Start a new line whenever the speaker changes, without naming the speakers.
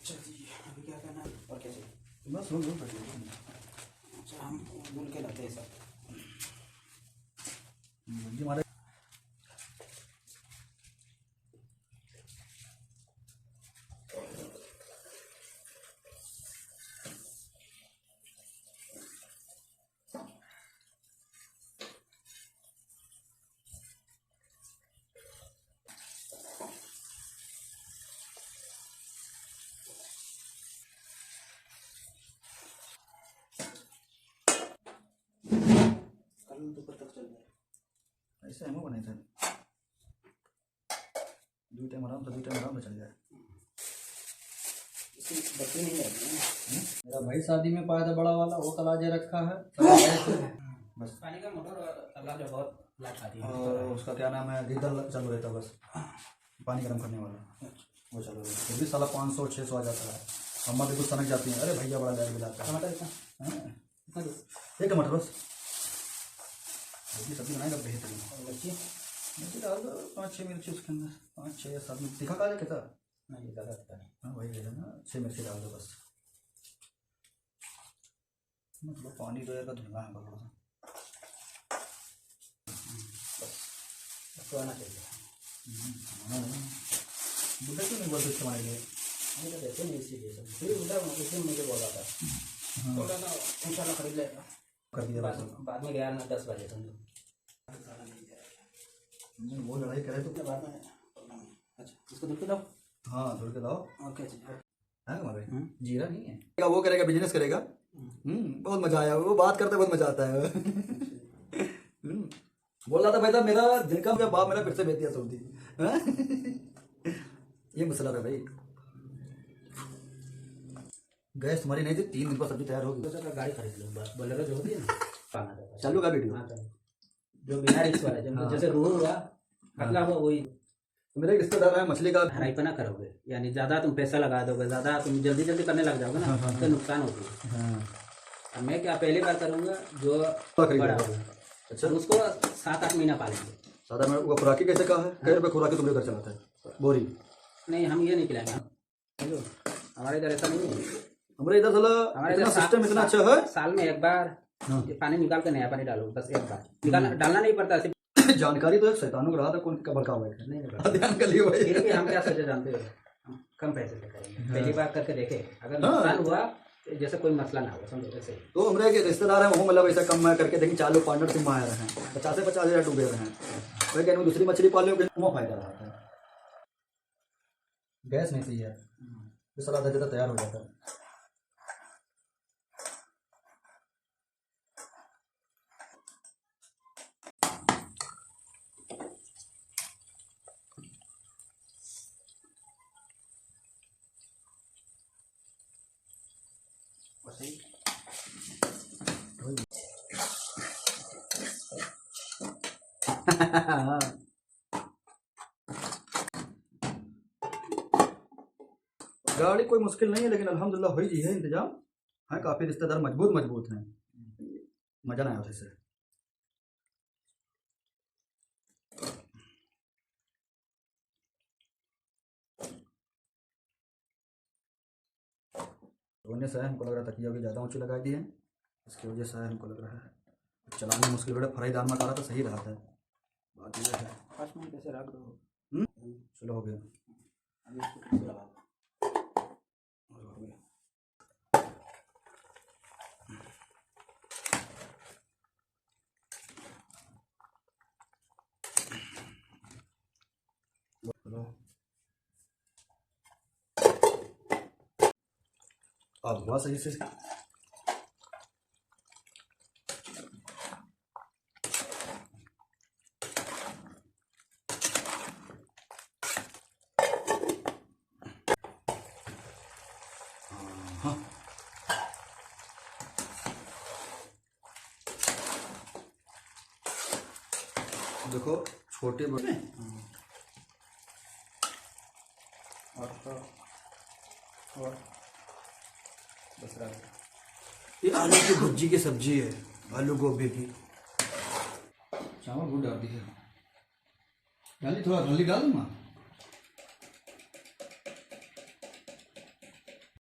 चलिए अभी क्या करना है और कैसे?
बस हो गया।
अच्छा हम भूल के लाते हैं सब।
हमारे
कल दोपहर तक चल जाए।
ऐसे हम बनाए थे, दो टाइम आराम से चल जाए।
इसकी बत्ती नहीं आती है।
मेरा भाई शादी में पाया था बड़ा वाला, वो तलाजे रखा है बस।
पानी का मोटर तला जो बहुत लाइट आती है
और उसका क्या नाम है, गीजर चालू रहता है बस, पानी गर्म करने वाला वो चालू रहता है। फिर भी साला 500-600 आ जाता है। अम्मा भी कुछ सनक जाती हैं, अरे भैया बड़ा लाइट बिल आता है।
टमाटर इतना
एक टमाटर बस, सब्जी बनाएगा बेहतरीन।
और मिर्ची
मिर्ची डाल दो 5-6 मिर्ची उसके अंदर, 5-6 या 7 मिर्ची। तीखा खा ले कितना?
नहीं ज़्यादा अच्छा नहीं।
हाँ वही है ना, 6 मिर्ची डाल दो बस। मतलब पानी तो यार धुलना है थोड़ा सा,
इसको आना चाहिए।
बुढ़ा क्यों नहीं बोलते इस्तेमाल लिए?
मुझे तो देते नहीं इसीलिए सब फिर बुढ़ा इसलिए मुझे बोला था बोला था इंशाल्लाह खरीद लेगा।
कर दिया बस।
बाद में गया ना 10 बजे समझो
वो लड़ाई करे तो
बाद में। अच्छा इसको धुल के दो।
हाँ धुल के लाओ।
ओके जी
है हमारे
जीरा नहीं है।
वो करेगा, बिजनेस करेगा। बहुत मजा आया, वो बात करते बहुत मजा आता है। बोल रहा था भाई साहब मेरा दिन का बाप मेरा फिर से बेच दिया सऊदी। ये मसला था भाई। गैस तुम्हारी नहीं थी, 3 दिन पर सब्जी तैयार होगी।
तो गाड़ी खरीद लो बोलेरो जो होती है ना
चालू का वीडियो
जो बिना रिक्स वाला जो जैसे रोह हुआ पतला हुआ वही।
मेरे एक रिश्तेदार है मछली का
हराईपना करोगे, यानी ज्यादा तुम पैसा लगा दोगे, ज्यादा तुम जल्दी जल्दी करने लग जाओगे ना तो नुकसान होगी। अब मैं क्या पहली बार करूंगा जो बड़ा होगा। अच्छा उसको 7-8 महीना पालेंगे।
सादा में वो खुराकी कैसे कहा है? कई रुपये खुराकी तुम घर चलाता है बोरी?
नहीं हम ये नहीं खिलाएंगे समझो, हमारे इधर ऐसा नहीं है।
हमारे इधर
हमारे इधर
सिस्टम इतना अच्छा है,
साल में एक बार पानी निकाल के नया पानी डालो, बस एक बार डालना नहीं पड़ता।
जानकारी तो एक शैतानों को रहा था कौन का बड़का हुआ है।
नहीं
ध्यान कर लियो भाई।
फिर भी हम क्या सोचे जानते हो, हम कम पैसे से करेंगे। पहली बार करके देखे, अगर नुकसान हुआ जैसे कोई मसला ना हो समझो ऐसे।
तो हमारे के रिश्तेदार हैं वो मतलब ऐसा कम करके देखिए, चालू पार्टनरशिप में आ रहे हैं, 50,000 डूबे रहे हैं। वही कहने दूसरी मछली पाल लो वो फायदा रहा है। गैस नहीं सही है, तो सारा आधा ज्यादा तैयार हो जाता है। गाड़ी कोई मुश्किल नहीं है, लेकिन अल्हम्दुलिल्लाह हो ही है इंतजाम। हाँ काफ़ी रिश्तेदार मजबूत हैं, मजा ना आया उससे। धोने से हमको लग रहा था तकिया भी ज़्यादा ऊँची लगा दी है, इसकी वजह से हमको लग रहा है चलाने मुश्किल हो रहा है। फ्राई दाल में कहा था सही रहा था, बात ये है।
5 मिनट ऐसे रख दो।
चलो हो गया।
अभी इसको फिर से लगा दो।
और हो गया। अब हुआ सही से। हाँ देखो छोटे बड़े
और दूसरा
ये आलू की भुर्जी की सब्जी है, आलू गोभी की। चावल गुड़ डाल दी है, डाली थोड़ा हल्दी डाल दूँगा।